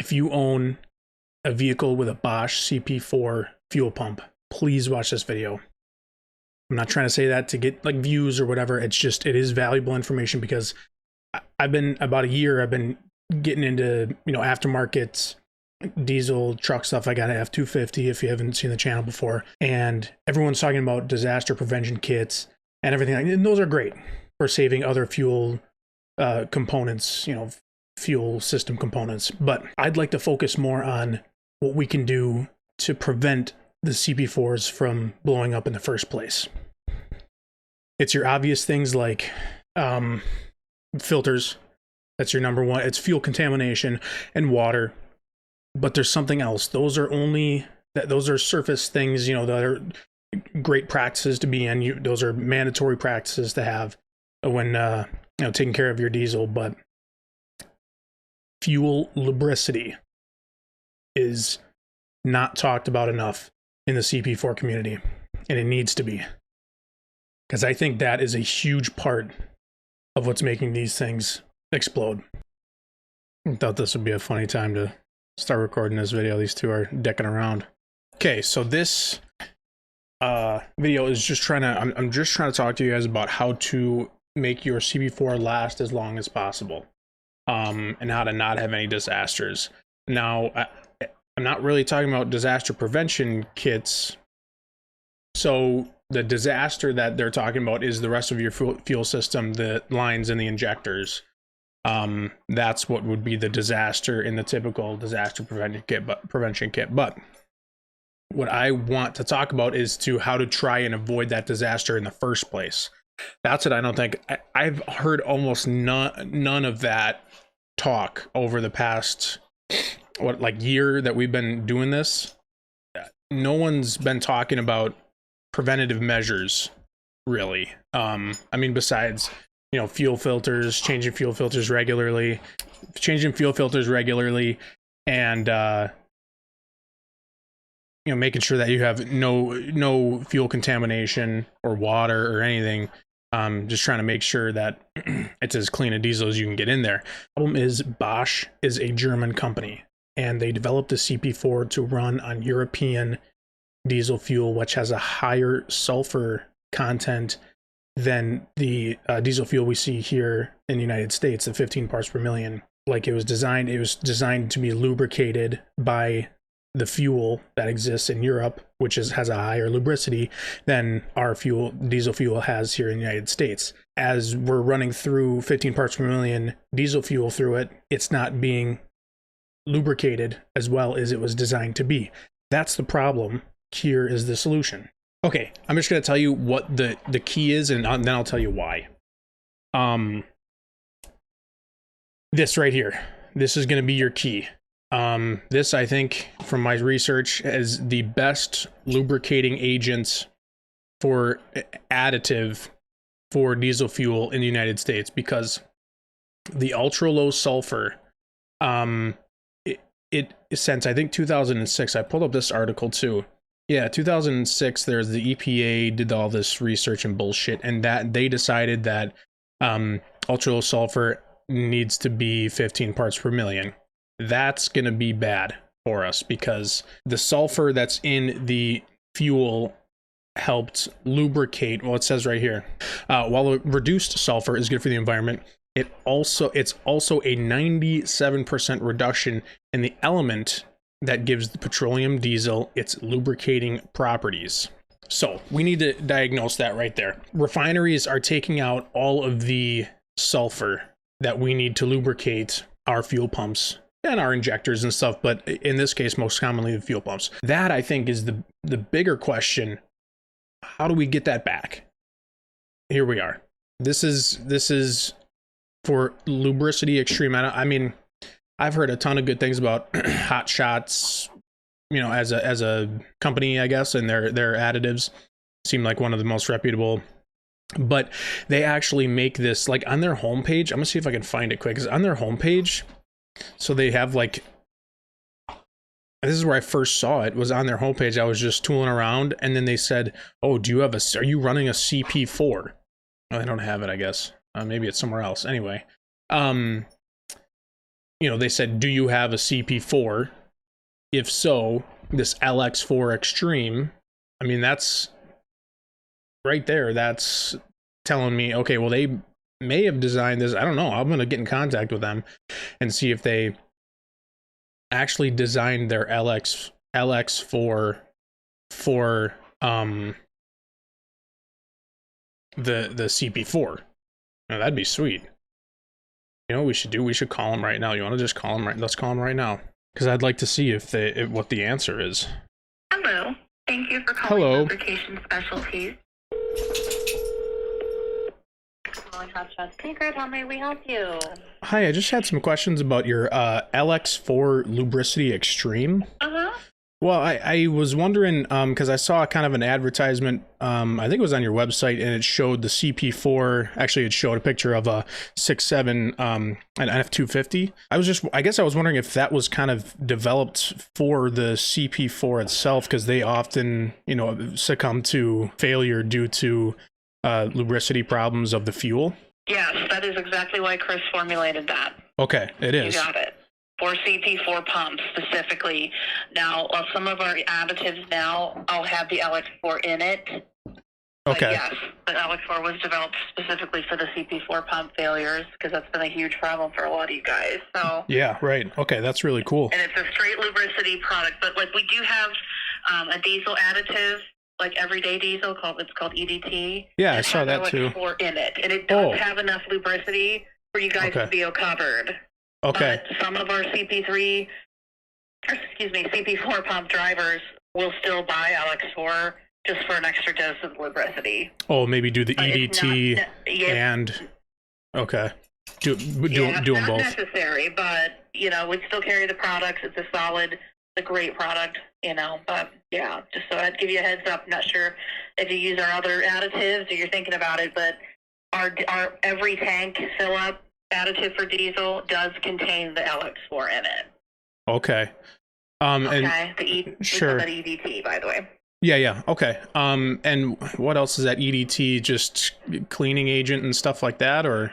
if you own a vehicle with a Bosch CP4 fuel pump, please watch this video. I'm not trying to say that to get like views or whatever. It's just, it is valuable information because I've been about a year, I've been getting into, you know, aftermarket diesel truck stuff. I got an F-250 if you haven't seen the channel before. And everyone's talking about disaster prevention kits and everything. And those are great for saving other fuel components, you know, fuel system components. But I'd like to focus more on what we can do to prevent the CP4s from blowing up in the first place. It's your obvious things like filters. That's your number one. It's fuel contamination and water. But there's something else. Those are surface things, you know, that are great practices to be in. Those are mandatory practices to have when you know, taking care of your diesel. But fuel lubricity is not talked about enough in the CP4 community, and it needs to be, because I think that is a huge part of what's making these things explode. I thought this would be a funny time to start recording this video. These two are decking around. Okay, so this video is just trying to, I'm just trying to talk to you guys about how to make your CP4 last as long as possible, and how to not have any disasters. Now, I'm not really talking about disaster prevention kits. So the disaster that they're talking about is the rest of your fuel system, the lines and the injectors. That's what would be the disaster in the typical disaster prevention kit. But what I want to talk about is how to try and avoid that disaster in the first place. That's what I don't think. I've heard almost none of that talk over the past year that we've been doing this. No one's been talking about preventative measures, really. I mean, besides, you know, fuel filters, changing fuel filters regularly, and you know, making sure that you have no fuel contamination or water or anything. Just trying to make sure that it's as clean a diesel as you can get in there. The problem is Bosch is a German company, and they developed the CP4 to run on European diesel fuel, which has a higher sulfur content than the diesel fuel we see here in the United States, the 15 parts per million. Like it was designed to be lubricated by the fuel that exists in Europe, which has a higher lubricity than our diesel fuel has here in the United States. As we're running through 15 parts per million diesel fuel through it, it's not being lubricated as well as it was designed to be. That's the problem. Here is the solution. Okay, I'm just going to tell you what the key is, and then I'll tell you why. This right here, this is going to be your key. This, I think, from my research, is the best lubricating agent for additive for diesel fuel in the United States, because the ultra low sulfur, since I think 2006, I pulled up this article too. Yeah, 2006, there's the EPA did all this research and bullshit, and that they decided that ultra low sulfur needs to be 15 parts per million. That's going to be bad for us because the sulfur that's in the fuel helped lubricate. Well, it says right here, while a reduced sulfur is good for the environment, it's also a 97% reduction in the element that gives the petroleum diesel its lubricating properties. So we need to diagnose that right there. Refineries are taking out all of the sulfur that we need to lubricate our fuel pumps and our injectors and stuff, but in this case, most commonly the fuel pumps. That, I think, is the bigger question. How do we get that back? Here we are. This is for lubricity extreme. I mean, I've heard a ton of good things about Hot Shots, you know, as a company, I guess, and their additives seem like one of the most reputable. But they actually make this, like, on their homepage. I'm gonna see if I can find it quick, because on their homepage, so they have, like, this is where I first saw it, was on their homepage. I was just tooling around, and then they said, "Oh, are you running a CP4?" Oh, they don't have it, I guess. Maybe it's somewhere else. Anyway, they said, do you have a CP4? If so, this LX4 Extreme, I mean, that's right there. That's telling me, okay, well, they may have designed this. I don't know. I'm going to get in contact with them and see if they actually designed their LX4 for the CP4. Now, that'd be sweet. You know what we should do? We should call them right now. You want to just call them right? Let's call them right now, because I'd like to see if what the answer is. Hello. Thank you for calling Lubrication Specialties. Calling Hot Shots Secret. How may we help you? Hi, I just had some questions about your LX4 Lubricity Extreme. Well, I was wondering, because I saw kind of an advertisement, I think it was on your website, and it showed the CP4, actually it showed a picture of a 6.7, an F250. I guess I was wondering if that was kind of developed for the CP4 itself, because they often, succumb to failure due to lubricity problems of the fuel. Yes, that is exactly why Chris formulated that. Okay, it is. You got it. For CP4 pumps specifically. Now, some of our additives now all have the LX4 in it. Okay. Yes, the LX4 was developed specifically for the CP4 pump failures, because that's been a huge problem for a lot of you guys. So yeah, right. Okay, that's really cool. And it's a straight lubricity product, but like we do have a diesel additive, like everyday diesel, it's called EDT. Yeah, I saw that too. LX4 in it, and it does have enough lubricity for you guys to be covered. Okay. But some of our CP4 pump drivers will still buy LX4 just for an extra dose of lubricity. Oh, maybe do the EDT and okay. Do them both. Not necessary, but we'd still carry the products. It's a great product, but yeah, just so I'd give you a heads up. I'm not sure if you use our other additives or you're thinking about it, but our every tank fill up additive for diesel does contain the LX4 in it. Okay. Sure. That EDT, by the way. Yeah. Okay. And what else is that EDT? Just cleaning agent and stuff like that, or?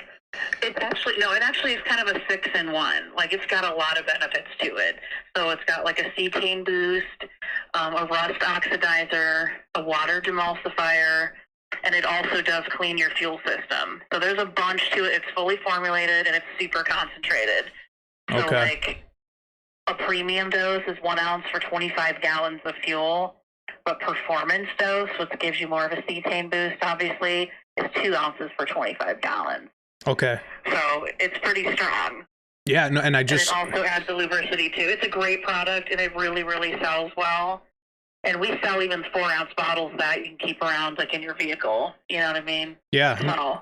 It actually is kind of a 6-in-1. Like, it's got a lot of benefits to it. So it's got like a cetane boost, a rust oxidizer, a water demulsifier, and it also does clean your fuel system. So there's a bunch to it. It's fully formulated and it's super concentrated. So like a premium dose is 1 ounce for 25 gallons of fuel, but performance dose, which gives you more of a cetane boost, obviously, is 2 ounces for 25 gallons. Okay. So it's pretty strong. Yeah, no, and it also adds the lubricity too. It's a great product and it really, really sells well. And we sell even 4-ounce bottles that you can keep around, like in your vehicle. You know what I mean? Yeah. So,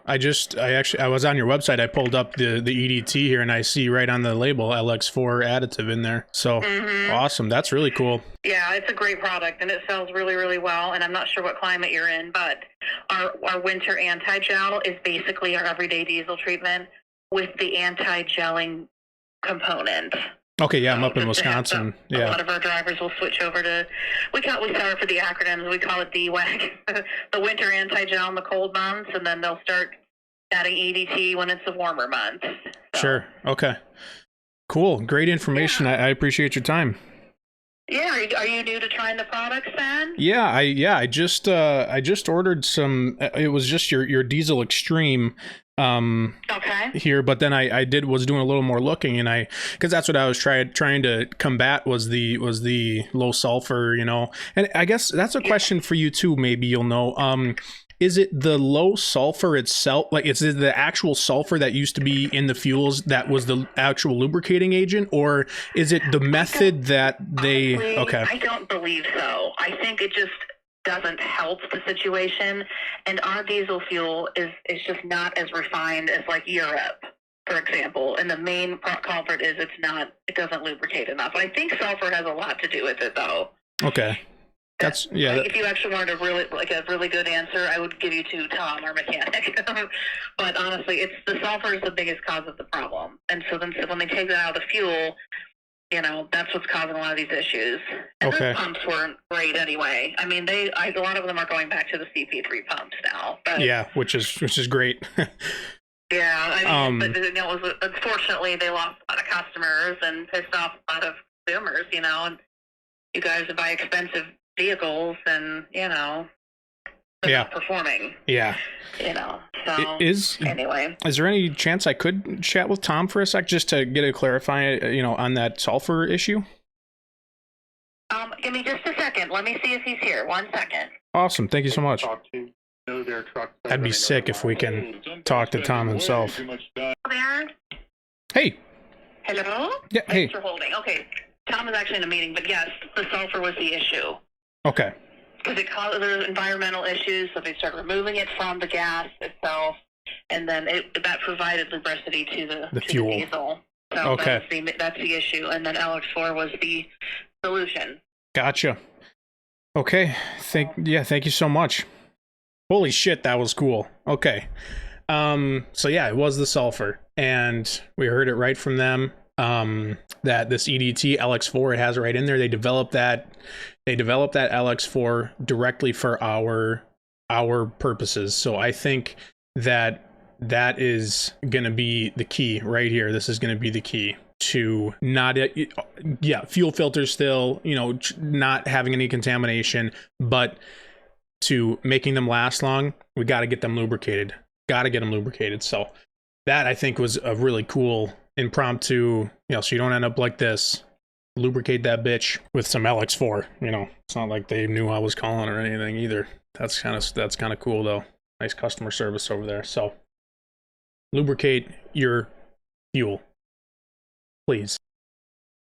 I was on your website. I pulled up the EDT here, and I see right on the label LX4 additive in there. So awesome. That's really cool. Yeah, it's a great product, and it sells really, really well. And I'm not sure what climate you're in, but our winter anti-gel is basically our everyday diesel treatment with the anti-gelling component. Okay, yeah, I'm up in Wisconsin. A lot of our drivers will switch over to, sorry for the acronyms, we call it DWAG, the winter anti-gel in the cold months, and then they'll start adding EDT when it's the warmer months. So. Sure, okay. Cool, great information. I appreciate your time. Yeah, are you new to trying the products then? Yeah, I just ordered some. It was just your Diesel Extreme here, but then I was doing a little more looking, and because that's what I was trying to combat was the low sulfur, and I guess that's a question for you too. Maybe you'll know. Is it the low sulfur itself? Like, is it the actual sulfur that used to be in the fuels that was the actual lubricating agent, or is it the method that they? Honestly, okay, I don't believe so. I think it just doesn't help the situation, and our diesel fuel is just not as refined as like Europe, for example. And the main culprit is it doesn't lubricate enough. I think sulfur has a lot to do with it, though. Okay. That's if you actually wanted a really good answer, I would give you to Tom, our mechanic. But honestly, the sulfur is the biggest cause of the problem. And so then when they take that out of the fuel, that's what's causing a lot of these issues. And those pumps weren't great anyway. I mean, a lot of them are going back to the CP3 pumps now. But, yeah, which is great. yeah, I mean, but unfortunately, they lost a lot of customers and pissed off a lot of consumers, you know, and you guys buy expensive vehicles and, you know, they're not performing. Yeah. You know, so anyway. Is there any chance I could chat with Tom for a sec just to get a clarify, you know, on that sulfur issue? Give me just a second. Let me see if he's here. 1 second. Awesome. Thank you so much. That'd be sick if we can talk to Tom himself. There? Hey. Hello? Yeah, hey. Thanks for holding. Okay. Tom is actually in a meeting, but yes, the sulfur was the issue. Okay. Because it caused there's environmental issues, so they started removing it from the gas itself, and then that provided lubricity to the fuel. The diesel. So okay. That's the issue, and then LX4 was the solution. Gotcha. Okay. Thank you so much. Holy shit, that was cool. Okay. So yeah, it was the sulfur, and we heard it right from them. That this EDT LX4, it has it right in there. They developed that LX4 directly for our purposes. So I think that is going to be the key right here. This is going to be the key to not, fuel filters still, you know, not having any contamination, but to making them last long, we got to get them lubricated. So that, I think, was a really cool impromptu, you know, so you don't end up like this. Lubricate that bitch with some LX4, you know. It's not like they knew I was calling or anything either. That's kind of cool though. Nice customer service over there. So lubricate your fuel, please.